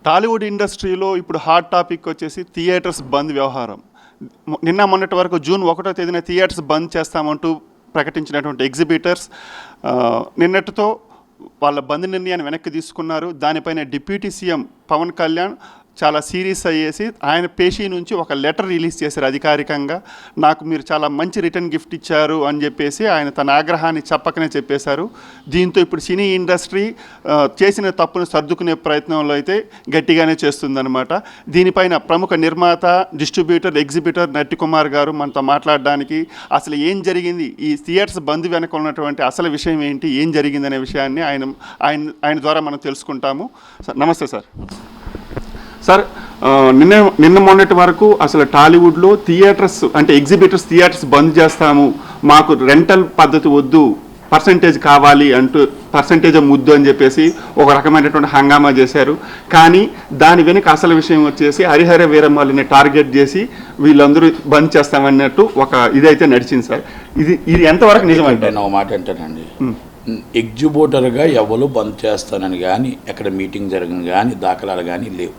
టాలీవుడ్ ఇండస్ట్రీలో ఇప్పుడు hot topic వచ్చేసి థియేటర్స్ బంద్ వ్యవహారం. నిన్న మొన్నటి వరకు జూన్ 1వ తేదీన థియేటర్స్ బంద్ చేస్తామంటూ ప్రకటించినటువంటి ఎగ్జిబిటర్స్ నిన్నటితో వాళ్ళ బంద్ నిర్ణయాన్ని వెనక్కి తీసుకున్నారు. దానిపైన డిప్యూటీ సీఎం పవన్ కళ్యాణ్ చాలా సీరియస్ అయ్యేసి ఆయన పేషీ నుంచి ఒక లెటర్ రిలీజ్ చేశారు అధికారికంగా. నాకు మీరు చాలా మంచి రిటర్న్ గిఫ్ట్ ఇచ్చారు అని చెప్పేసి ఆయన తన ఆగ్రహాన్ని చెప్పకనే చెప్పేశారు. దీంతో ఇప్పుడు సినీ ఇండస్ట్రీ చేసిన తప్పును సర్దుకునే ప్రయత్నంలో అయితే గట్టిగానే చేస్తుందన్నమాట. దీనిపైన ప్రముఖ నిర్మాత, డిస్ట్రిబ్యూటర్, ఎగ్జిబిటర్ నట్టికుమార్ గారు మనతో మాట్లాడడానికి అసలు ఏం జరిగింది, ఈ థియేటర్స్ బంద్ వెనక ఉన్నటువంటి అసలు విషయం ఏంటి, ఏం జరిగిందనే విషయాన్ని ఆయన ద్వారా మనం తెలుసుకుంటాము. నమస్తే సార్. సార్, నిన్న మొన్నటి వరకు అసలు టాలీవుడ్లో థియేటర్స్ అంటే ఎగ్జిబిటర్స్ థియేటర్స్ బంద్ చేస్తాము, మాకు రెంటల్ పద్ధతి వద్దు, పర్సంటేజ్ కావాలి అంటూ పర్సంటేజ్ ముద్దు అని చెప్పేసి ఒక రకమైనటువంటి హంగామా చేశారు. కానీ దాని వెనుక అసలు విషయం వచ్చేసి హరిహర వీరమ్మల్ని టార్గెట్ చేసి వీళ్ళందరూ బంద్ చేస్తామన్నట్టు ఒక ఇదైతే నడిచింది సార్. ఇది ఎంతవరకు నిజమంటే? నేను ఒక మాట అంటానండి, ఎగ్జిబిటర్గా ఎవరు బంద్ చేస్తానని కానీ ఎక్కడ మీటింగ్ జరిగిన కానీ దాఖలాలు కానీ లేవు.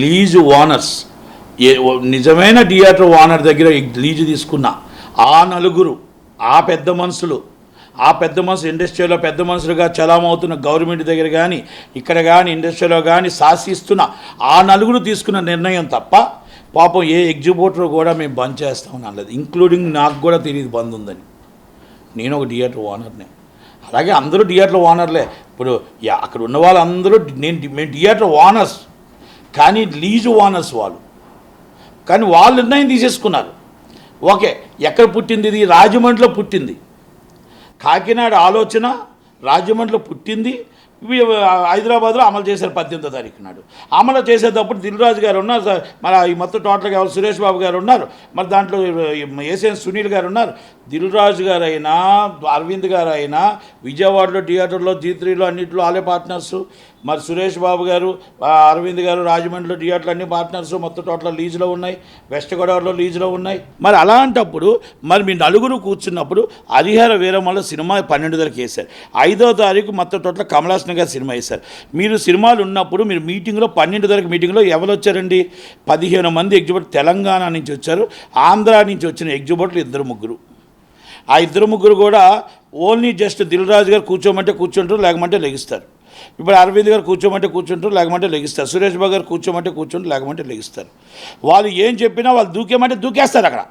లీజు ఓనర్స్, నిజమైన థియేటర్ ఓనర్ దగ్గర లీజు తీసుకున్న ఆ నలుగురు, ఆ పెద్ద మనుషులు ఇండస్ట్రీలో పెద్ద మనుషులుగా చలామవుతున్న గవర్నమెంట్ దగ్గర కానీ ఇక్కడ కానీ ఇండస్ట్రీలో కానీ శాసిస్తున్న ఆ నలుగురు తీసుకున్న నిర్ణయం తప్ప పాపం ఏ ఎగ్జిబిటర్ కూడా మేము బంద్ చేస్తామని అనలేదు. ఇంక్లూడింగ్ నాకు కూడా తెలియదు బంద్ ఉందని. నేను ఒక థియేటర్ ఓనర్నే, అలాగే అందరూ థియేటర్ ఓనర్లే. ఇప్పుడు అక్కడ ఉన్న వాళ్ళందరూ మేము థియేటర్ ఓనర్స్, కానీ లీజు ఓనర్స్ వాళ్ళు. కానీ వాళ్ళు నిర్ణయం తీసేసుకున్నారు. ఓకే, ఎక్కడ పుట్టింది ఇది? రాజమండ్రిలో పుట్టింది. కాకినాడ ఆలోచన రాజమండ్రిలో పుట్టింది, హైదరాబాద్లో అమలు చేశారు 18వ తారీఖు నాడు. అమలు చేసేటప్పుడు దిల్రాజు గారు ఉన్నారు, మరి ఈ మొత్తం టోటల్గా ఎవరు సురేష్ బాబు గారు ఉన్నారు, మరి దాంట్లో ఏసీఎన్ సునీల్ గారు ఉన్నారు. దిల్రాజు గారు అయినా అరవింద్ గారు అయినా విజయవాడలో థియేటర్లో G3లో అన్నింటిలో వాళ్ళే పార్ట్నర్సు. మరి సురేష్ బాబు గారు, అరవింద్ గారు రాజమండ్రిలో థియేటర్లు అన్ని పార్ట్నర్స్, మొత్తం టోటల్ లీజులో ఉన్నాయి, వెస్ట్ గోదావరిలో లీజులో ఉన్నాయి. మరి అలాంటప్పుడు మరి మీ నలుగురు కూర్చున్నప్పుడు హరిహర వీరమ్మల సినిమా 12 తారీఖు వేశారు, 5వ తారీఖు మొత్తం టోటల్ కమలాసన్ గారు సినిమా వేశారు. మీరు సినిమాలు ఉన్నప్పుడు మీరు మీటింగ్లో 12 తారీఖు మీటింగ్లో ఎవరు వచ్చారండి? 15 మంది ఎగ్జిబిటర్ తెలంగాణ నుంచి వచ్చారు, ఆంధ్ర నుంచి వచ్చిన ఎగ్జిబిటర్లు 2-3. ఆ 2-3 కూడా ఓన్లీ జస్ట్ దిల్రాజు గారు కూర్చోమంటే కూర్చుంటారు, లేకపోతే లెగిస్తారు. ఇప్పుడు అరవింద్ గారు కూర్చోమంటే కూర్చుంటారు, లేకపోతే లెగిస్తారు. సురేష్ బాబు గారు కూర్చోమంటే కూర్చుంటారు, లేకపోతే లెగిస్తారు. వాళ్ళు ఏం చెప్పినా వాళ్ళు దూకేమంటే దూకేస్తారు అక్కడ.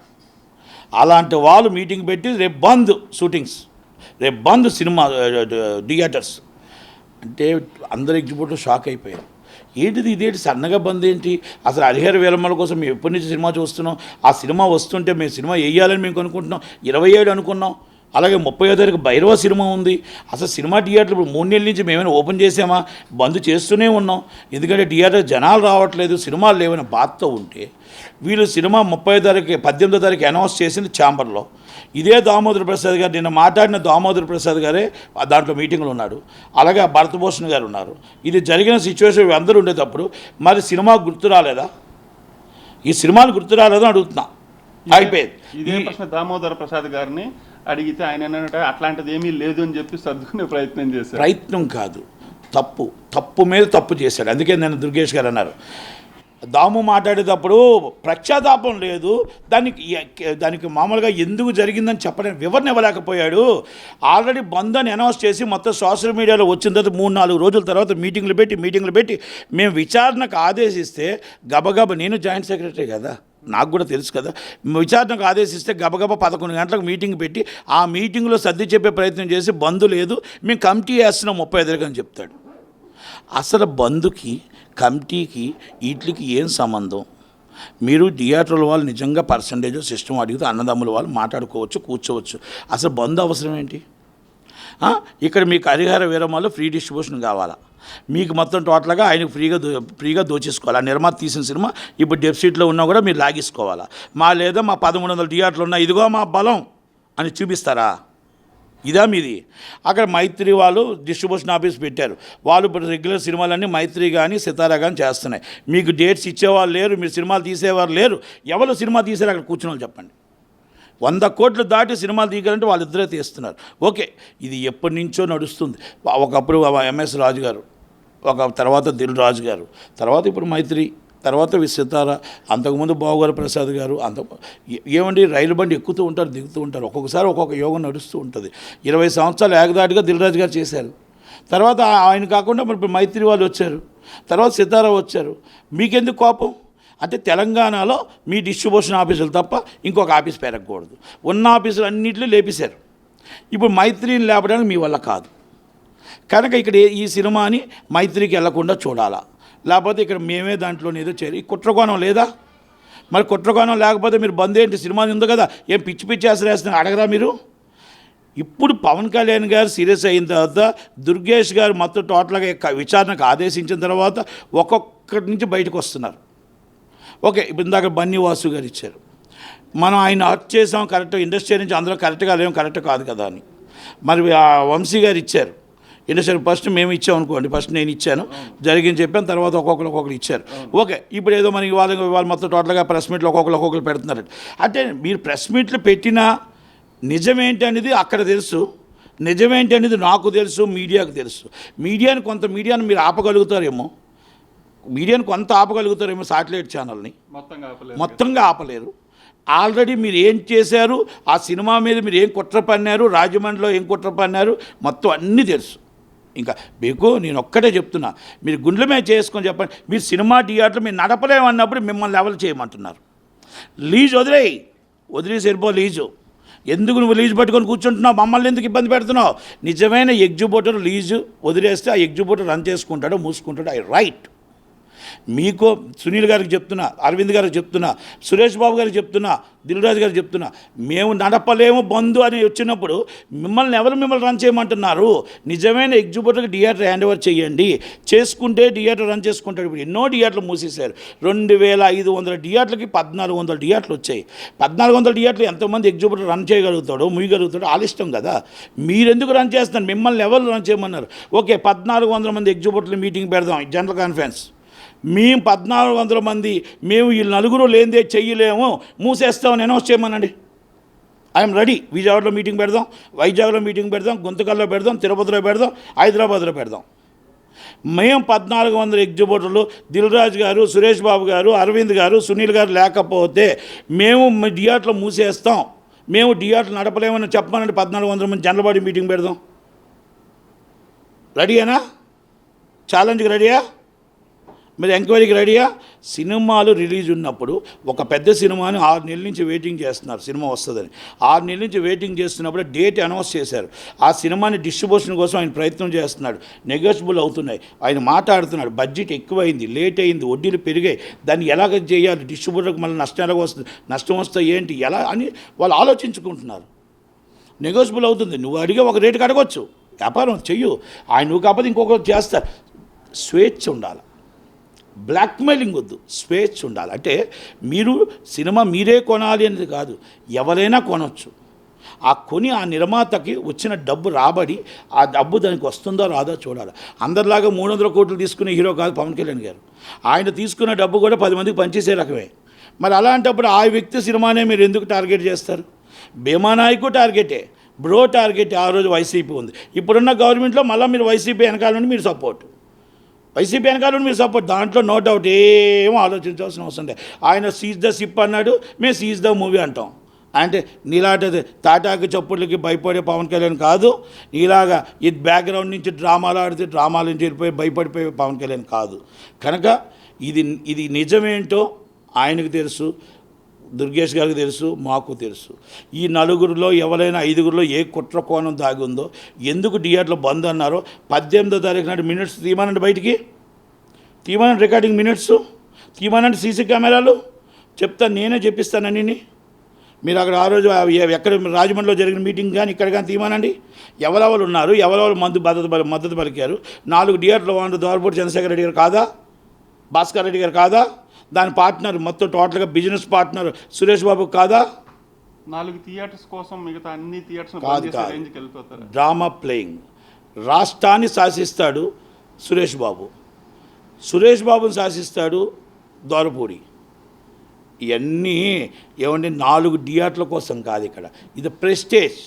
అలాంటి వాళ్ళు మీటింగ్ పెట్టి రేపు బంద్ షూటింగ్స్, రేపు బంద్ సినిమా థియేటర్స్ అంటే అందరు ఎగ్జిబిటర్ షాక్ అయిపోయారు. ఏంటిది ఇదేంటి సన్నగా బంద్ ఏంటి? అసలు హరిహర వీరమ్మల కోసం మేము ఎప్పటి నుంచి సినిమా చూస్తున్నాం, ఆ సినిమా వస్తుంటే మేము సినిమా వేయాలని మేము అనుకుంటున్నాం, 27 అనుకున్నాం. అలాగే 30వ తారీఖు భైరవ సినిమా ఉంది. అసలు సినిమా థియేటర్లు ఇప్పుడు 3 నెలల నుంచి మేమైనా ఓపెన్ చేసామా? బంద్ చేస్తూనే ఉన్నాం. ఎందుకంటే థియేటర్ జనాలు రావట్లేదు, సినిమాలు లేవని బాధతో ఉంటే వీళ్ళు సినిమా 30వ తారీఖు 18వ తారీఖు అనౌన్స్ చేసింది ఛాంబర్లో. ఇదే దామోదర్ ప్రసాద్ గారు, నిన్న మాట్లాడిన దామోదర్ ప్రసాద్ గారే దాంట్లో మీటింగ్లో ఉన్నాడు, అలాగే భరతభూషణ్ గారు ఉన్నారు. ఇది జరిగిన సిచ్యువేషన్ అందరూ ఉండేటప్పుడు మరి సినిమా గుర్తు రాలేదా? ఈ సినిమాలు గుర్తు రాలేదా అడుగుతున్నా. అయిపోయింది. ఇదే ప్రశ్న దామోదర్ ప్రసాద్ గారిని అడిగితే ఆయన ఏంటంటే అట్లాంటిది ఏమీ లేదు అని చెప్పి సర్దుకునే ప్రయత్నం చేశారు. ప్రయత్నం కాదు, తప్పు మీద తప్పు చేశాడు. అందుకే నేను దుర్గేష్ గారు అన్నారు, దాము మాట్లాడేటప్పుడు ప్రక్షాతాపం లేదు, దానికి మామూలుగా ఎందుకు జరిగిందని చెప్పడం వివరణ ఇవ్వలేకపోయాడు. ఆల్రెడీ బంద్ అని అనౌన్స్ చేసి మొత్తం సోషల్ మీడియాలో వచ్చిన తర్వాత 3-4 రోజుల తర్వాత మీటింగ్లు పెట్టి మేము విచారణకు ఆదేశిస్తే గబగబ, నేను జాయింట్ సెక్రటరీ కదా, నాకు కూడా తెలుసు కదా, విచారణకు ఆదేశిస్తే గబగబా 11 గంటలకు మీటింగ్ పెట్టి ఆ మీటింగ్లో సర్ది చెప్పే ప్రయత్నం చేసి బంద్ లేదు, మేము కమిటీ వేస్తున్నాం 30 తారీఖు అని చెప్తాడు. అసలు బంద్కి కమిటీకి వీటికి ఏం సంబంధం? మీరు థియేటర్ల వాళ్ళు నిజంగా పర్సంటేజ్ సిస్టమ్ అడిగితే అన్నదమ్ముల వాళ్ళు మాట్లాడుకోవచ్చు, కూర్చోవచ్చు. అసలు బంద్ అవసరం ఏంటి? ఇక్కడ మీకు హరిహర వీరమ్మలో ఫ్రీ డిస్ట్రిబ్యూషన్ కావాలా? మీకు మొత్తం టోటల్గా ఆయనకు ఫ్రీగా దోచేసుకోవాలి. ఆ నిర్మాత తీసిన సినిమా ఇప్పుడు డెఫిసిట్లో ఉన్నా కూడా మీరు లాగేసుకోవాలా? లేదా మా 1300 థియేటర్లు ఉన్నాయి, ఇదిగో మా బలం అని చూపిస్తారా? ఇదా మీది? అక్కడ మైత్రి వాళ్ళు డిస్ట్రిబ్యూషన్ ఆఫీస్ పెట్టారు, వాళ్ళు ఇప్పుడు రెగ్యులర్ సినిమాలన్నీ మైత్రి కానీ సితారా కానీ చేస్తున్నాయి. మీకు డేట్స్ ఇచ్చేవాళ్ళు లేరు, మీరు సినిమాలు తీసేవారు లేరు. ఎవరు సినిమా తీసారు అక్కడ కూర్చున్న వాళ్ళు చెప్పండి. 100 కోట్లు దాటి సినిమాలు తీయాలంటే వాళ్ళిద్దరే తీస్తున్నారు. ఓకే, ఇది ఎప్పటి నుంచో నడుస్తుంది. ఒకప్పుడు MS రాజు గారు ఒక తర్వాత దిల్ రాజు గారు, తర్వాత ఇప్పుడు మైత్రి, తర్వాత సితార, అంతకుముందు బావగారు ప్రసాద్ గారు, ఏమండి రైలు బండి ఎక్కుతూ ఉంటారు, దిగుతూ ఉంటారు, ఒక్కొక్కసారి ఒక్కొక్క యోగం నడుస్తూ ఉంటుంది. 20 సంవత్సరాలు ఏకదాటిగా దిల్ రాజు గారు చేశారు. తర్వాత ఆయన కాకుండా మరి మైత్రి వాళ్ళు వచ్చారు, తర్వాత సితార వచ్చారు. మీకెందుకు కోపం? అంటే తెలంగాణలో మీ డిస్ట్రిబ్యూషన్ ఆఫీసులు తప్ప ఇంకొక ఆఫీస్ పెరగకూడదు. ఉన్న ఆఫీసులు అన్నింటినీ లేపేశారు. ఇప్పుడు మైత్రిని లేపడానికి మీ వల్ల కాదు. కనుక ఇక్కడ ఈ సినిమాని మైత్రికి వెళ్లకుండా చూడాలా, లేకపోతే ఇక్కడ మేమే దాంట్లో ఏదో చేరి కుట్రకోణం లేదా? మరి కుట్రకోణం లేకపోతే మీరు బంద్ ఏంటి? సినిమా ఉంది కదా, ఏం పిచ్చి పిచ్చి వేస్తున్నారు అడగరా మీరు? ఇప్పుడు పవన్ కళ్యాణ్ గారు సీరియస్ అయిన తర్వాత దుర్గేష్ గారు మొత్తం టోటల్గా విచారణకు ఆదేశించిన తర్వాత ఒక్కొక్కటి నుంచి బయటకు వస్తున్నారు. ఓకే, ఇప్పుడు ఇందాక బన్నీవాసు గారు ఇచ్చారు, మనం ఆయన హర్ట్ చేసాం, కరెక్ట్ ఇండస్ట్రీ నుంచి అందరూ కరెక్ట్గా లేము, కరెక్ట్ కాదు కదా అని. మరి వంశీ గారు ఇచ్చారు ఇండస్ట్రీ, ఫస్ట్ మేము ఇచ్చాం అనుకోండి, ఫస్ట్ నేను ఇచ్చాను, జరిగింది చెప్పాను, తర్వాత ఒక్కొక్కరు ఇచ్చారు. ఓకే, ఇప్పుడు ఏదో మనకి వాళ్ళు మొత్తం టోటల్గా ప్రెస్ మీట్లు ఒక్కొక్కరు పెడుతున్నారు. అంటే మీరు ప్రెస్ మీట్లు పెట్టినా నిజమేంటి అనేది అక్కడ తెలుసు, నిజమేంటి అనేది నాకు తెలుసు, మీడియాకు తెలుసు. మీడియాను మీరు ఆపగలుగుతారేమో, మీడియాను కొంత ఆపగలుగుతారేమో, శాటిలైట్ ఛానల్ని మొత్తంగా ఆపలేరు. ఆల్రెడీ మీరు ఏం చేశారు, ఆ సినిమా మీద మీరు ఏం కుట్ర పన్నారు, రాజమండ్రిలో ఏం కుట్ర పన్నారు, మొత్తం అన్నీ తెలుసు. ఇంకా మీకు నేను ఒక్కటే చెప్తున్నా, మీరు గుండెల మీద చేసుకొని చెప్పండి. మీరు సినిమా థియేటర్లు మీరు నడపలేమన్నప్పుడు మిమ్మల్ని లెవెల్ చేయమంటున్నారు. లీజ్ వదిలేసి వెళ్ళిపో లీజు. ఎందుకు నువ్వు లీజు పట్టుకొని కూర్చుంటున్నావు? మమ్మల్ని ఎందుకు ఇబ్బంది పెడుతున్నావు? నిజమైన ఎగ్జిబ్యూటర్ లీజు వదిలేస్తే ఆ ఎగ్జిబ్యూటర్ రన్ చేసుకుంటాడో మూసుకుంటాడో ఐ రైట్. మీకు సునీల్ గారికి చెప్తున్నా, అరవింద్ గారికి చెప్తున్నా, సురేష్ బాబు గారికి చెప్తున్నా, దిల్ రాజు గారికి చెప్తున్నా, మేము నడపలేము బంధు అని వచ్చినప్పుడు మిమ్మల్ని రన్ చేయమంటున్నారు? నిజమైన ఎగ్జిబ్యూటర్కి థియేటర్ హ్యాండ్ ఓవర్ చేయండి, చేసుకుంటే థియేటర్ రన్ చేసుకుంటాడు. ఇప్పుడు ఎన్నో థియేటర్లు మూసేశారు. 2500 థియేటర్లకి 1400 థియేటర్లు వచ్చాయి. 1400 థియేటర్లు ఎంతమంది ఎగ్జిబ్యూటర్ రన్ చేయగలుగుతాడో, మూయగలుగుతాడో ఆలిష్టం కదా. మీరెందుకు రన్ చేస్తున్నారు? మిమ్మల్ని ఎవరు రన్ చేయమన్నారు? ఓకే, 1400 మంది ఎగ్జిబ్యూటర్లు మీటింగ్ పెడదాం, జనరల్ కాన్ఫరెన్స్. మేము 1400 మంది, మేము వీళ్ళు నలుగురు లేనిదే చెయ్యలేము, మూసేస్తామని అనౌన్స్ చేయమనండి. I'm ready. విజయవాడలో మీటింగ్ పెడదాం, వైజాగ్లో మీటింగ్ పెడదాం, గుంతకల్లో పెడదాం, తిరుపతిలో పెడదాం, హైదరాబాద్లో పెడదాం. మేము 1400 ఎగ్జిబ్యూటర్లు, దిల్ రాజు గారు, సురేష్ బాబు గారు, అరవింద్ గారు, సునీల్ గారు లేకపోతే మేము థియేటర్లు మూసేస్తాం, మేము థియేటర్లు నడపలేమని చెప్పమనండి. 1400 మంది జనరల్ బాడీ మీటింగ్ పెడదాం. రెడీయేనా? ఛాలెంజ్కి రెడీయా? మీరు ఎంక్వైరీకి రెడీయా? సినిమాలు రిలీజ్ ఉన్నప్పుడు ఒక పెద్ద సినిమాని 6 నెలల నుంచి వెయిటింగ్ చేస్తున్నారు, సినిమా వస్తుందని. 6 నెలల నుంచి వెయిటింగ్ చేస్తున్నప్పుడు డేట్ అనౌన్స్ చేశారు. ఆ సినిమాని డిస్ట్రిబ్యూషన్ కోసం ఆయన ప్రయత్నం చేస్తున్నాడు, నెగోషియబుల్ అవుతున్నాయి, ఆయన మాట్లాడుతున్నాడు. బడ్జెట్ ఎక్కువైంది, లేట్ అయింది, వడ్డీలు పెరిగాయి, దాన్ని ఎలాగ చేయాలి, డిస్ట్రిబ్యూటర్కి మళ్ళీ నష్టం ఎలాగ వస్తుంది, నష్టం వస్తే ఏంటి, ఎలా అని వాళ్ళు ఆలోచించుకుంటున్నారు. నెగోషియబుల్ అవుతుంది. నువ్వు అడిగే ఒక రేటుకి అడగవచ్చు, వ్యాపారం చెయ్యు. ఆయన నువ్వు కాకపోతే ఇంకొకరు చేస్తారు. స్వేచ్ఛ ఉండాలి, బ్లాక్మెయిలింగ్ వద్దు, స్వేచ్ఛ ఉండాలి. అంటే మీరు సినిమా మీరే కొనాలి అనేది కాదు, ఎవరైనా కొనవచ్చు. ఆ నిర్మాతకి వచ్చిన డబ్బు రాబడి, ఆ డబ్బు దానికి వస్తుందో రాదో చూడాలి. అందరిలాగా 300 కోట్లు తీసుకునే హీరో కాదు పవన్ కళ్యాణ్ గారు. ఆయన తీసుకున్న డబ్బు కూడా 10 మందికి పనిచేసే రకమే. మరి అలాంటప్పుడు ఆ వ్యక్తి సినిమానే మీరు ఎందుకు టార్గెట్ చేస్తారు? భీమానాయకు టార్గెటే, బ్రో టార్గెట్. ఆ రోజు వైసీపీ ఉంది, ఇప్పుడున్న గవర్నమెంట్లో మళ్ళీ మీరు వైసీపీ వెనకాల నుండి మీరు సపోర్ట్, వైసీపీ వెనకాల మీరు సపోర్ట్. దాంట్లో నో డౌట్, ఏమో ఆలోచించాల్సిన అవసరం లేదు. ఆయన సీజ్ ద సిప్ అన్నాడు, మేము సీజ్ ద మూవీ అంటాం. అంటే నీలాంటి తాటాకి చప్పుళ్ళకి భయపడే పవన్ కళ్యాణ్ కాదు, నీలాగా ఈ బ్యాక్గ్రౌండ్ నుంచి డ్రామాలు ఆడితే డ్రామాల నుంచి వెళ్ళిపోయి భయపడిపోయే పవన్ కళ్యాణ్ కాదు. కనుక ఇది నిజమేంటో ఆయనకు తెలుసు, దుర్గేష్ గారికి తెలుసు, మాకు తెలుసు. ఈ నలుగురిలో ఎవరైనా 5గురిలో ఏ కుట్ర కోణం దాగి ఉందో, ఎందుకు థియేటర్లో బంద్ అన్నారో 18వ తారీఖు నాటి మినిట్స్ తీయమనండి, బయటికి తీయమనండి, రికార్డింగ్ మినిట్స్ తీయమనండి, సీసీ కెమెరాలు చెప్తాను, నేనే చెప్పిస్తానని. మీరు అక్కడ ఆ రోజు ఎక్కడ రాజమండ్రిలో జరిగిన మీటింగ్ కానీ ఇక్కడ కానీ తీయమనండి. ఎవరెవరు ఉన్నారు, ఎవరెవరు మద్దతు పలికారు. 4 థియేటర్లు ఓనర్ దోరపూడి చంద్రశేఖర్ రెడ్డి గారు కాదా, భాస్కర్ రెడ్డి గారు కాదా, దాని పార్ట్నర్ మొత్తం టోటల్గా బిజినెస్ పార్ట్నర్ సురేష్ బాబు కాదా? 4 థియేటర్స్ కోసం మిగతా అన్ని థియేటర్స్ కాదు. Drama playing. రాష్ట్రాన్ని శాసిస్తాడు సురేష్ బాబు, సురేష్ బాబుని శాసిస్తాడు దోరపూడి. ఇవన్నీ ఏమంటే 4 థియేటర్ల కోసం కాదు, ఇక్కడ ఇది ప్రెస్టేజ్.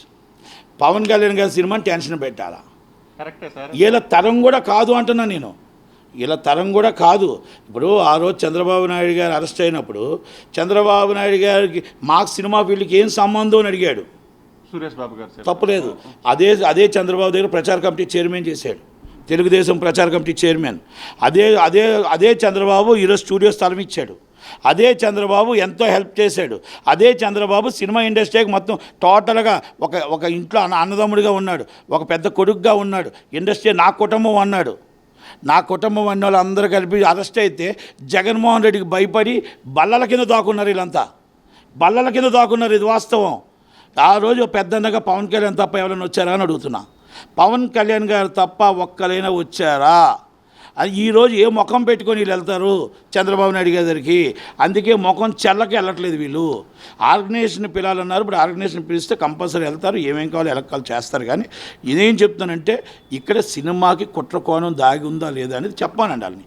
పవన్ కళ్యాణ్ గారి సినిమాని టెన్షన్ పెట్టాలా? కరెక్టే సార్. వీళ్ళ తరం కూడా కాదు అంటున్నా నేను. ఇలా తరం కూడా కాదు. ఇప్పుడు ఆ రోజు చంద్రబాబు నాయుడు గారు అరెస్ట్ అయినప్పుడు చంద్రబాబు నాయుడు గారికి మాకు సినిమా ఫీల్డ్కి ఏం సంబంధం అని అడిగాడు. సురేష్ బాబు గారు తప్పులేదు. అదే చంద్రబాబు దగ్గర ప్రచార కమిటీ చైర్మన్ చేశాడు, తెలుగుదేశం ప్రచార కమిటీ చైర్మన్. అదే చంద్రబాబు ఈరోజు స్టూడియో స్థలం ఇచ్చాడు. అదే చంద్రబాబు ఎంతో హెల్ప్ చేశాడు. అదే చంద్రబాబు సినిమా ఇండస్ట్రీకి మొత్తం టోటల్గా ఒక ఇంట్లో అన్నదమ్ముడిగా ఉన్నాడు, ఒక పెద్ద కొడుకుగా ఉన్నాడు. ఇండస్ట్రీ నా కుటుంబం అన్నాడు. నా కుటుంబం అన్న వాళ్ళు అందరూ కలిపి అరెస్ట్ అయితే జగన్మోహన్ రెడ్డికి భయపడి బల్లల కింద దాక్కున్నారు. వీళ్ళంతా బల్లల కింద దాక్కున్నారు. ఇది వాస్తవం. ఆ రోజు పెద్దన్నగా పవన్ కళ్యాణ్ తప్ప ఎవరైనా వచ్చారా అని అడుగుతున్నా. పవన్ కళ్యాణ్ గారు తప్ప ఒక్కరైనా వచ్చారా? ఈరోజు ఏ ముఖం పెట్టుకొని వీళ్ళు వెళ్తారు చంద్రబాబు నాయుడు గారి దగ్గరికి? అందుకే ముఖం చెల్లకి వెళ్ళట్లేదు వీళ్ళు. ఆర్గనైజేషన్ పిలాలన్నారు. ఇప్పుడు ఆర్గనైజేషన్ పిలిస్తే కంపల్సరీ వెళ్తారు, ఏమేం కావాలో ఎలక్కాలు చేస్తారు. కానీ ఇదేం చెప్తానంటే ఇక్కడ సినిమాకి కుట్ర కోణం దాగి ఉందా లేదా అనేది చెప్పానండి. వాళ్ళని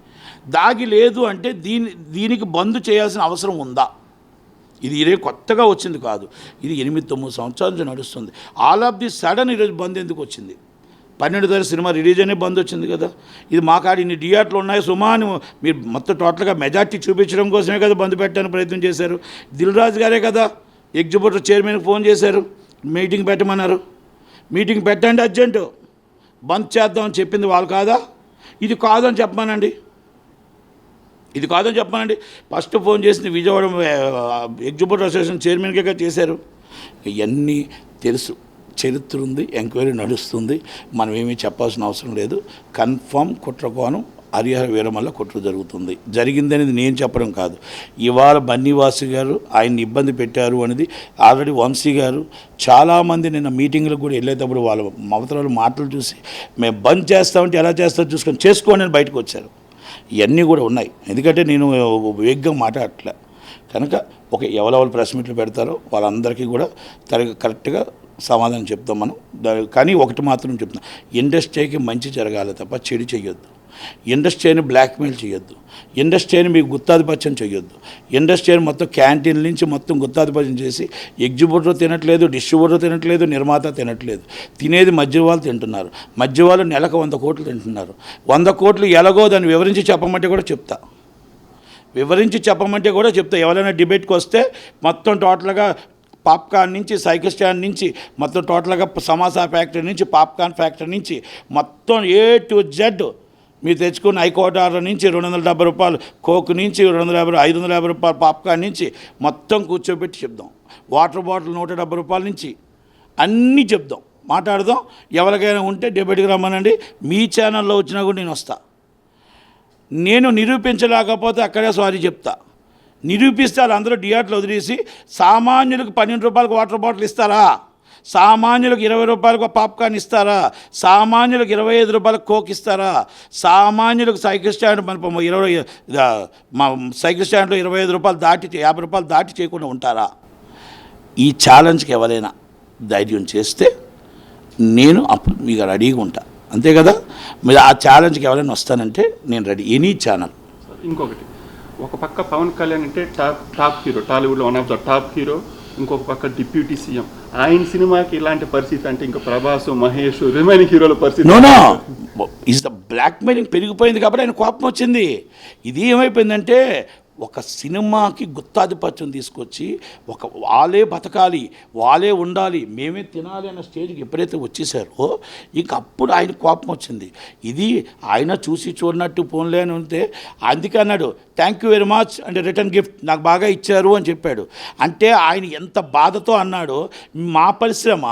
దాగి లేదు అంటే దీనికి బంద్ చేయాల్సిన అవసరం ఉందా? ఇది ఇదే కొత్తగా వచ్చింది కాదు. ఇది 8-9 సంవత్సరాల నుంచి నడుస్తుంది. ఆల్ ఆఫ్ ది సడన్ ఈరోజు బంద్ ఎందుకు వచ్చింది? 12 తారీఖు సినిమా రిలీజ్ అనే బంద్ వచ్చింది కదా. ఇది మా కాడ ఇన్ని థియేటర్లు ఉన్నాయి సుమా అని మీరు మొత్తం టోటల్గా మెజార్టీ చూపించడం కోసమే కదా బంద్ పెట్టడానికి ప్రయత్నం చేశారు. దిల్ రాజు గారే కదా ఎగ్జిబిటర్ చైర్మన్కి ఫోన్ చేశారు, మీటింగ్ పెట్టమన్నారు. మీటింగ్ పెట్టండి అర్జెంటు, బంద్ చేద్దామని చెప్పింది వాళ్ళు కాదా? ఇది కాదని చెప్పమానండి. ఫస్ట్ ఫోన్ చేసింది విజయవాడ ఎగ్జిబిటర్ అసోసియేషన్ చైర్మన్గా చేశారు. ఇవన్నీ తెలుసు, చరిత్ర ఉంది, ఎంక్వైరీ నడుస్తుంది. మనం ఏమీ చెప్పాల్సిన అవసరం లేదు. కన్ఫామ్ కుట్రకోణం హరిహర వీరమల్ల కుట్ర జరిగిందనేది నేను చెప్పడం కాదు. ఇవాళ బన్నీవాసు గారు ఆయన్ని ఇబ్బంది పెట్టారు అనేది ఆల్రెడీ వంశీ గారు చాలామంది నిన్న మీటింగ్లకు కూడా వెళ్ళేటప్పుడు వాళ్ళ మమతల మాటలు చూసి మేము బంద్ చేస్తామంటే ఎలా చేస్తారో చేసుకోండి అని బయటకు వచ్చారు. ఇవన్నీ కూడా ఉన్నాయి. ఎందుకంటే నేను వేగంగా మాట్లాడట్లే కనుక ఎవరెవరు ప్రెస్ మీట్లు పెడతారో వాళ్ళందరికీ కూడా కరెక్ట్గా సమాధానం చెప్తాం మనం. కానీ ఒకటి మాత్రం చెప్తాం, ఇండస్ట్రీకి మంచి జరగాలి తప్ప చెడు చేయొద్దు. ఇండస్ట్రీని బ్లాక్మెయిల్ చేయొద్దు. ఇండస్ట్రీని మీకు గుత్తాధిపత్యం చేయొద్దు. ఇండస్ట్రీని మొత్తం క్యాంటీన్ నుంచి మొత్తం గుత్తాధిపత్యం చేసి ఎగ్జిబిటర్ తినట్లేదు, డిస్ట్రిబ్యూటర్ తినట్లేదు, నిర్మాత తినట్లేదు. తినేది మధ్య వాళ్ళు తింటున్నారు. మధ్య వాళ్ళు నెలకు 100 కోట్లు తింటున్నారు. 100 కోట్లు ఎలాగో దాన్ని వివరించి చెప్పమంటే కూడా చెప్తా. ఎవరైనా డిబేట్కి వస్తే మొత్తం టోటల్గా పాప్కార్న్ నుంచి సైకిల్ స్టాండ్ నుంచి మొత్తం టోటల్గా సమోసా ఫ్యాక్టరీ నుంచి పాప్కార్న్ ఫ్యాక్టరీ నుంచి మొత్తం A to Z మీరు తెచ్చుకున్న హైకోర్టు ఆర్డర్ నుంచి 270 రూపాయలు కోక్ నుంచి 550 రూపాయలు పాప్కార్న్ నుంచి మొత్తం కూర్చోబెట్టి చెప్దాం. వాటర్ బాటిల్ 170 రూపాయల నుంచి అన్నీ చెప్దాం, మాట్లాడదాం. ఎవరికైనా ఉంటే డిబేట్కి రమ్మనండి. మీ ఛానల్లో వచ్చినా కూడా నేను వస్తా. నేను నిరూపించలేకపోతే అక్కడే సారీ చెప్తా. నిరూపిస్తే అందరూ థియేటర్లు వదిలేసి సామాన్యులకు 12 రూపాయలకు వాటర్ బాటిల్ ఇస్తారా? సామాన్యులకు 20 రూపాయలకు పాప్కార్న్ ఇస్తారా? సామాన్యులకు 25 రూపాయలకు కోక్ ఇస్తారా? సామాన్యులకు సైకిల్ స్టాండ్ సైకిల్ స్టాండ్లో 25 రూపాయలు దాటి 50 రూపాయలు దాటి చేయకుండా ఉంటారా? ఈ ఛాలెంజ్కి ఎవరైనా ధైర్యం చేస్తే నేను అప్పుడు మీకు రెడీగా ఉంటా. అంతే కదా? మీరు ఆ ఛాలెంజ్కి ఎవరైనా వస్తానంటే నేను రెడీ. Any channel. ఇంకొకటి, ఒక పక్క పవన్ కళ్యాణ్ అంటే టాప్ హీరో, టాలీవుడ్లో one of the top hero. ఇంకొక పక్క డిప్యూటీ సీఎం. ఆయన సినిమాకి ఇలాంటి పరిస్థితి అంటే ఇంకా ప్రభాస్, మహేష్, రిమైనింగ్ హీరోల పరిస్థితి. నో ఈజ్ ద బ్లాక్మెయిలింగ్ పెరిగిపోయింది కాబట్టి ఆయన కోపం వచ్చింది. ఇది ఏమైపోయిందంటే ఒక సినిమాకి గుత్తాధిపత్యం తీసుకొచ్చి వాళ్ళే బతకాలి, వాళ్ళే ఉండాలి, మేమే తినాలి అన్న స్టేజ్కి ఎప్పుడైతే వచ్చేసారో ఇంక అప్పుడు ఆయన కోపం వచ్చింది. ఇది ఆయన చూసి చూడనట్టు ఫోన్లే అని ఉంటే అందుకే అన్నాడు థ్యాంక్ యూ వెరీ మచ్ అంటే రిటర్న్ గిఫ్ట్ నాకు బాగా ఇచ్చారు అని చెప్పాడు. అంటే ఆయన ఎంత బాధతో అన్నాడో, మా పరిశ్రమ,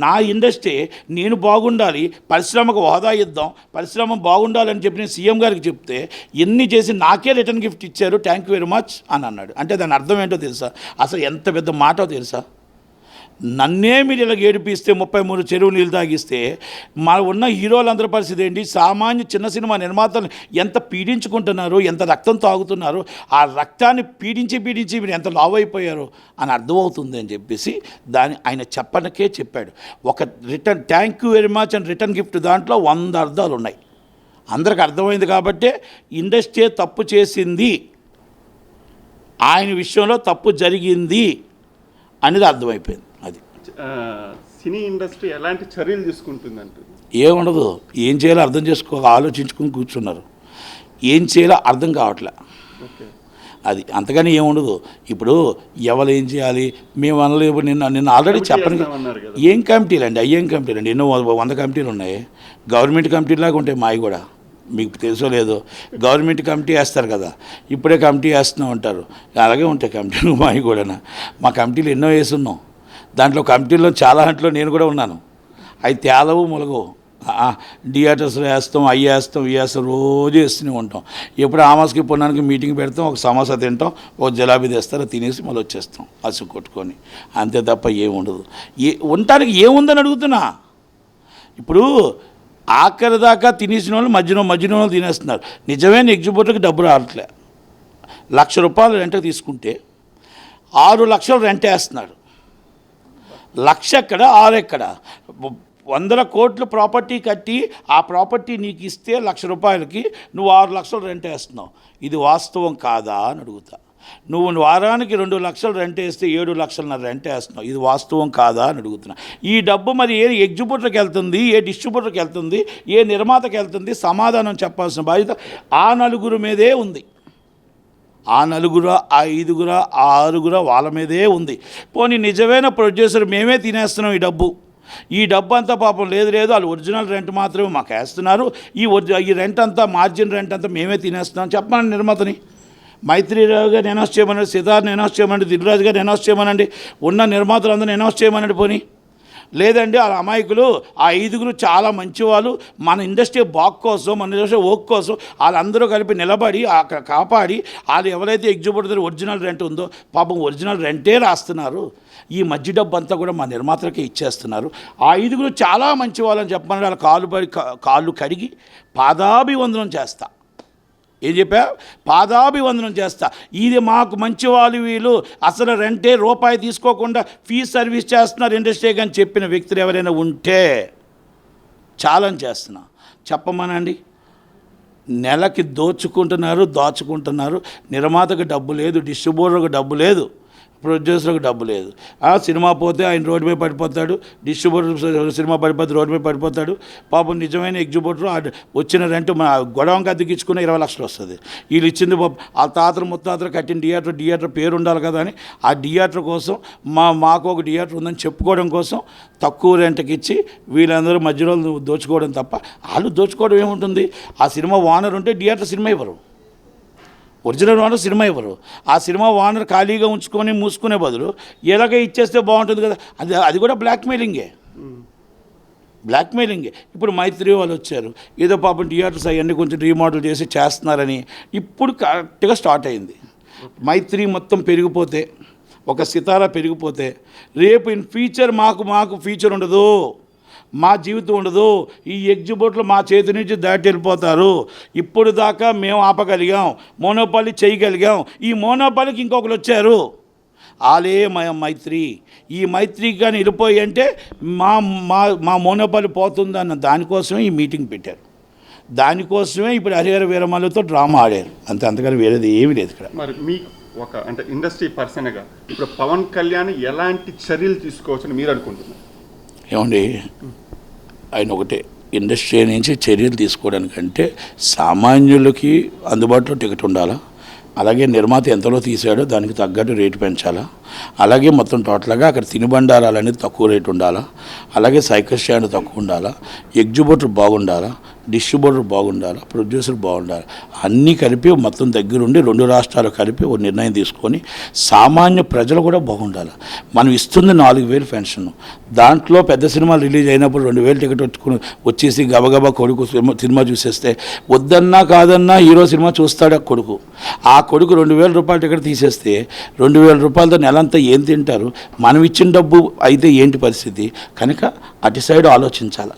నా ఇండస్ట్రీ, నేను బాగుండాలి, పరిశ్రమకు హోదా ఇద్దాం, పరిశ్రమ బాగుండాలని చెప్పి నేను సీఎం గారికి చెప్తే ఎన్ని చేసి నాకే రిటర్న్ గిఫ్ట్ ఇచ్చారు థ్యాంక్ యూ వెరీ మచ్ అని అన్నాడు. అంటే దాని అర్థం ఏంటో తెలుసా? అసలు ఎంత పెద్ద మాటో తెలుసా? నన్నే మీరు ఇలా ఏడిపిస్తే 33 చెరువు నీళ్ళు తాగిస్తే మన ఉన్న హీరోలందరి పరిస్థితి ఏంటి? సామాన్య చిన్న సినిమా నిర్మాతలు ఎంత పీడించుకుంటున్నారు, ఎంత రక్తం తాగుతున్నారు. ఆ రక్తాన్ని పీడించి మీరు ఎంత లావ్ అయిపోయారు అని అర్థమవుతుంది అని చెప్పేసి ఆయన చెప్పనకే చెప్పాడు. ఒక return thank you very much అని రిటర్న్ గిఫ్ట్ దాంట్లో 100 అర్థాలు ఉన్నాయి. అందరికి అర్థమైంది కాబట్టే ఇండస్ట్రీ తప్పు చేసింది, ఆయన విషయంలో తప్పు జరిగింది అనేది అర్థమైపోయింది. అది సినీ ఇండస్ట్రీ ఎలాంటి చర్యలు తీసుకుంటుందంటే ఏముండదు, ఏం చేయాలో అర్థం ఆలోచించుకుని కూర్చున్నారు. ఏం చేయాలో అర్థం కావట్లే. అది అంతగానే ఏముండదు. ఇప్పుడు ఎవరు ఏం చేయాలి మేము అనలేవు. నిన్న ఆల్రెడీ చెప్పను. ఏం కమిటీలు అండి, అయ్యేం కమిటీలు అండి, ఎన్నో 100 కమిటీలు ఉన్నాయి. గవర్నమెంట్ కమిటీలాగా ఉంటాయి మావి కూడా. మీకు తెలుసో లేదో, గవర్నమెంట్ కమిటీ వేస్తారు కదా, ఇప్పుడే కమిటీ వేస్తూ ఉంటారు, అలాగే ఉంటాయి కమిటీలు మావి కూడా. మా కమిటీలు ఎన్నో వేసున్నాం. దాంట్లో కమిటీల్లో చాలా దాంట్లో నేను కూడా ఉన్నాను. అవి తేలవు మొలగవు. థియేటర్స్లో వేస్తాం, అవి వేస్తాం, ఇవి వేస్తాం, రోజు వేస్తూనే ఉంటాం. ఎప్పుడు ఆమాస్కి పున్నానికి మీటింగ్ పెడతాం, ఒక సమోసా తింటాం, ఒక జలాబీ తెస్తారు, తినేసి మళ్ళీ వచ్చేస్తాం అసు కొట్టుకొని. అంతే తప్ప ఏముండదు. ఉండటానికి ఏముందని అడుగుతున్నా. ఇప్పుడు ఆఖరి దాకా తినేసిన వాళ్ళు మధ్యలో వాళ్ళు తినేస్తున్నారు. నిజమైన ఎగ్జిబిటర్కి డబ్బులు రావట్లే. 1,00,000 రూపాయలు రెంట్ తీసుకుంటే 6 లక్షలు రెంట్ వేస్తున్నాడు. 1,00,000 ఎక్కడ, 6 ఎక్కడ? 100 కోట్లు ప్రాపర్టీ కట్టి ఆ ప్రాపర్టీ నీకు ఇస్తే 1,00,000 రూపాయలకి నువ్వు 6 లక్షలు రెంట్ వేస్తున్నావు. ఇది వాస్తవం కాదా అని అడుగుతా. నువ్వు వారానికి 2 లక్షలు రెంట్ వేస్తే 7 లక్షలన్నర రెంట్ వేస్తున్నావు. ఇది వాస్తవం కాదా అని అడుగుతున్నా. ఈ డబ్బు మరి ఏ ఎగ్జిబిటర్కి వెళ్తుంది, ఏ డిస్ట్రిబ్యూటర్కి వెళ్తుంది, ఏ నిర్మాతకి వెళ్తుంది? సమాధానం చెప్పాల్సిన బాధ్యత ఆ నలుగురు మీదే ఉంది. ఆ 4, ఆ 5, ఆ 6 వాళ్ళ మీదే ఉంది. పోనీ నిజమైన ప్రొడ్యూసర్ మేమే తినేస్తున్నాం ఈ డబ్బు అంతా పాపం లేదు వాళ్ళు ఒరిజినల్ రెంట్ మాత్రమే మాకు వేస్తున్నారు. ఈ రెంట్ అంతా, మార్జిన్ రెంట్ అంతా మేమే తినేస్తున్నాం చెప్పమని నిర్మాతని. మైత్రిరావు గారిని అనౌన్స్ చేయమనండి, సితార్ని అనౌన్స్ చేయమనండి, దిల్రాజు గారిని అనౌన్స్ చేయమనండి, ఉన్న నిర్మాతలందరినీ అనౌన్స్ చేయమనండి. పోనీ లేదండి ఆ అమాయకులు, ఆ 5 చాలా మంచివాళ్ళు, మన ఇండస్ట్రీ బాక్ కోసం, మన ఇండస్ట్రీ ఓక్ కోసం వాళ్ళందరూ కలిపి నిలబడి అక్కడ కాపాడి వాళ్ళు ఎవరైతే ఎగ్జిబిటర్ ఒరిజినల్ రెంట్ ఉందో పాపం ఒరిజినల్ రెంటే రాస్తున్నారు. ఈ మధ్య డబ్బు అంతా కూడా మా నిర్మాతలకే ఇచ్చేస్తున్నారు. ఆ 5 చాలా మంచి వాళ్ళని చెప్పమని వాళ్ళ కాళ్ళు కడిగి పాదాభివందనం చేస్తా. ఏం చెప్పా? పాదాభివందనం చేస్తా. ఇది మాకు మంచి వాళ్ళు, వీళ్ళు అసలు రెంటే రూపాయి తీసుకోకుండా ఫీజు సర్వీస్ చేస్తున్నారు ఇండస్ట్రీకి అని చెప్పిన వ్యక్తులు ఎవరైనా ఉంటే ఛాలెంజ్ చేస్తున్నా, చెప్పమనండి. నెలకి దాచుకుంటున్నారు. నిర్మాతకు డబ్బు లేదు, డిస్ట్రిబ్యూటర్కి డబ్బు లేదు, ప్రొడ్యూసర్కి డబ్బు లేదు. సినిమా పోతే ఆయన రోడ్డు మీద పడిపోతాడు, డిస్ట్రిబ్యూటర్ సినిమా పడిపోతే రోడ్డు మీద పడిపోతాడు. పాపం నిజమైన ఎగ్జిబిటర్ వచ్చిన రెంట్ మన గొడవంకి అద్దెకిచ్చుకున్న 20 లక్షలు వస్తుంది. వీళ్ళు ఇచ్చింది ఆ తాతలు ముత్తాతలు కట్టిన థియేటర్ పేరు ఉండాలి కదా అని ఆ థియేటర్ కోసం మాకు ఒక థియేటర్ ఉందని చెప్పుకోవడం కోసం తక్కువ రెంట్కి ఇచ్చి వీళ్ళందరూ మధ్యలో దోచుకోవడం తప్ప వాళ్ళు దోచుకోవడం ఏముంటుంది? ఆ సినిమా ఓనర్ ఉంటే థియేటర్ సినిమా ఇవ్వరు, ఒరిజినల్ ఓనర్ సినిమా ఇవ్వరు. ఆ సినిమా ఓనర్ ఖాళీగా ఉంచుకొని మూసుకునే బదులు ఎలాగే ఇచ్చేస్తే బాగుంటుంది కదా. అది కూడా బ్లాక్మెయిలింగే. ఇప్పుడు మైత్రి వాళ్ళు వచ్చారు, ఏదో పాపం థియేటర్స్ అవన్నీ కొంచెం రీమోడల్ చేసి చేస్తున్నారని ఇప్పుడు కరెక్ట్గా స్టార్ట్ అయింది. మైత్రి మొత్తం పెరిగిపోతే, ఒక సితారా పెరిగిపోతే రేపు ఇన్ ఫ్యూచర్ మాకు ఫ్యూచర్ ఉండదు, మా జీవితం ఉండదు. ఈ ఎగ్జిబిటర్లు మా చేతి నుంచి దాటి వెళ్ళిపోతారు. ఇప్పుడు దాకా మేము ఆపగలిగాం, మోనోపాలి చేయగలిగాం. ఈ మోనోపాలికి ఇంకొకరు వచ్చారు, ఆలే మైత్రి. ఈ మైత్రికి కానీ వెళ్ళిపోయి అంటే మా మోనోపాలి పోతుందన్న దానికోసమే ఈ మీటింగ్ పెట్టారు. దానికోసమే ఇప్పుడు హరిహర వీరమల్లతో డ్రామా ఆడారు. అంతకని వేరేది ఏమీ లేదు ఇక్కడ. మరి మీకు అంటే ఇండస్ట్రీ పర్సన్గా ఇప్పుడు పవన్ కళ్యాణ్ ఎలాంటి చర్యలు తీసుకోవచ్చని మీరు అనుకుంటున్నారు? ఏమండి, ఆయన ఒకటే, ఇండస్ట్రీ నుంచి చర్యలు తీసుకోవడానికంటే సామాన్యులకి అందుబాటులో టికెట్ ఉండాలా, అలాగే నిర్మాత ఎంతలో తీసాడో దానికి తగ్గట్టు రేటు పెంచాలా, అలాగే మొత్తం టోటల్గా అక్కడ తినుబండారాలు అనేది తక్కువ రేటు ఉండాలా, అలాగే సైకిల్ స్టాండ్ తక్కువ ఉండాలా, ఎగ్జిబిటర్ బాగుండాలా, డిస్ట్రిబ్యూటర్ బాగుండాలి, ప్రొడ్యూసర్ బాగుండాలి. అన్నీ కలిపి మొత్తం దగ్గరుండి 2 రాష్ట్రాలు కలిపి ఒక నిర్ణయం తీసుకొని సామాన్య ప్రజలు కూడా బాగుండాలి. మనం ఇస్తుంది 4,000 పెన్షన్, దాంట్లో పెద్ద సినిమాలు రిలీజ్ అయినప్పుడు 2,000 టికెట్ వచ్చేసి గబగబా కొడుకు సినిమా చూసేస్తే వద్దన్నా కాదన్నా హీరో సినిమా చూస్తాడు ఆ కొడుకు 2,000 రూపాయల టికెట్ తీసేస్తే 2,000 రూపాయలతో నెలంతా ఏం తింటారు? మనం ఇచ్చిన డబ్బు అయితే ఏంటి పరిస్థితి? కనుక అటు సైడ్ ఆలోచించాలి.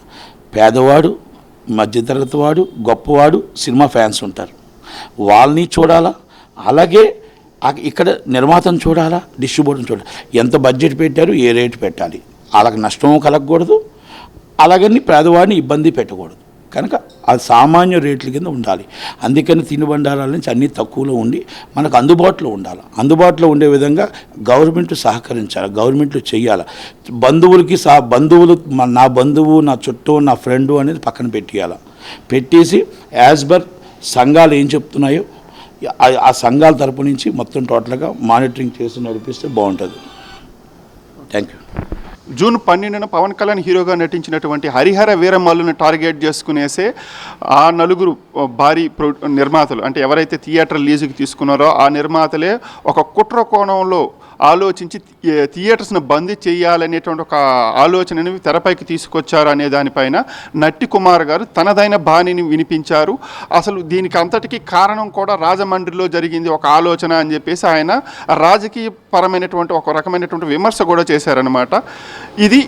పేదవాడు, మధ్యతరగతి వాడు, గొప్పవాడు సినిమా ఫ్యాన్స్ ఉంటారు, వాళ్ళని చూడాలా, అలాగే ఇక్కడ నిర్మాతను చూడాలా, డిస్ట్రిబ్యూటర్ని చూడాలి. ఎంత బడ్జెట్ పెట్టారు, ఏ రేటు పెట్టాలి, వాళ్ళకి నష్టం కలగకూడదు, అలాగని పేదవాడిని ఇబ్బంది పెట్టకూడదు. కనుక అది సామాన్య రేట్ల కింద ఉండాలి. అందుకని తినుబండారాల నుంచి అన్నీ తక్కువలో ఉండి మనకు అందుబాటులో ఉండాలి. అందుబాటులో ఉండే విధంగా గవర్నమెంట్ సహకరించాలి, గవర్నమెంట్ చేయాలి. బంధువులకి బంధువులు, నా బంధువు, నా చుట్టూ, నా ఫ్రెండు అనేది పక్కన పెట్టేయాలి. పెట్టేసి యాజ్ పర్ సంఘాలు ఏం చెప్తున్నాయో ఆ సంఘాల తరపు నుంచి మొత్తం టోటల్గా మానిటరింగ్ చేసి నడిపిస్తే బాగుంటుంది. Thank you. జూన్ 12న పవన్ కళ్యాణ్ హీరోగా నటించినటువంటి హరిహర వీరమల్లుని టార్గెట్ చేసుకునేసే ఆ నలుగురు భారీ నిర్మాతలు, అంటే ఎవరైతే థియేటర్ లీజుకి తీసుకున్నారో ఆ నిర్మాతలే ఒక కుట్ర కోణంలో ఆలోచించి థియేటర్స్ను బంద్ చేయాలనేటువంటి ఒక ఆలోచనని తెరపైకి తీసుకొచ్చారు అనే దానిపైన నట్టి కుమార్ గారు తనదైన బాణిని వినిపించారు. అసలు దీనికి అంతటికీ కారణం కూడా రాజమండ్రిలో జరిగింది ఒక ఆలోచన అని చెప్పేసి ఆయన రాజకీయ పరమైనటువంటి ఒక రకమైనటువంటి విమర్శ కూడా చేశారనమాట. ఇది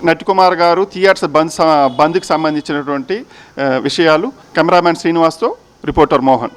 నట్టి కుమార్ గారు థియేటర్స్ బంద్కి సంబంధించినటువంటి విషయాలు. కెమెరామ్యాన్ శ్రీనివాస్తో రిపోర్టర్ మోహన్.